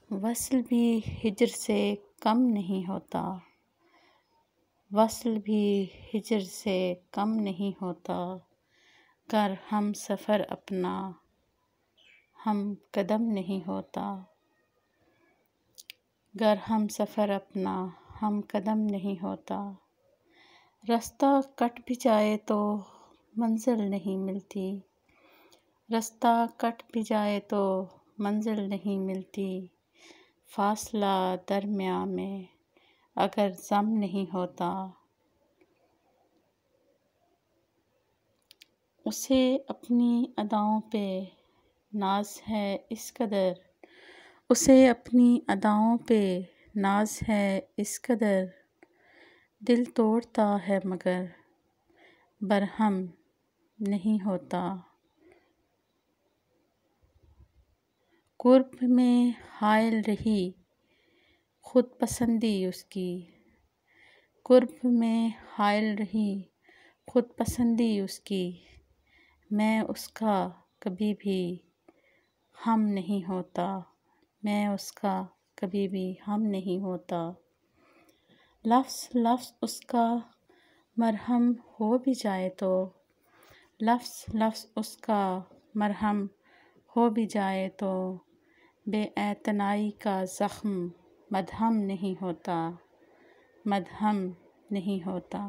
وصل بھی ہجر سے کم نہیں ہوتا، وصل بھی ہجر سے کم نہیں ہوتا، گر ہم سفر اپنا ہم قدم نہیں ہوتا، گر ہم سفر اپنا ہم قدم نہیں ہوتا، رستہ کٹ بھی جائے تو منزل نہیں ملتی، رستہ کٹ بھی جائے تو منزل نہیں ملتی، فاصلہ درمیاں میں اگر ضم نہیں ہوتا، اسے اپنی اداؤں پہ ناز ہے اس قدر، اسے اپنی اداؤں پہ ناز ہے اس قدر، دل توڑتا ہے مگر برہم نہیں ہوتا، قرب میں حائل رہی خود پسندی اس کی، قرب میں حائل رہی خود پسندی اس کی، میں اس کا کبھی بھی ہم نہیں ہوتا، میں اس کا کبھی بھی ہم نہیں ہوتا، لفظ لفظ اس کا مرہم ہو بھی جائے تو، لفظ لفظ اس کا مرہم ہو بھی جائے تو، بے اعتنائی کا زخم مدہم نہیں ہوتا، مدہم نہیں ہوتا۔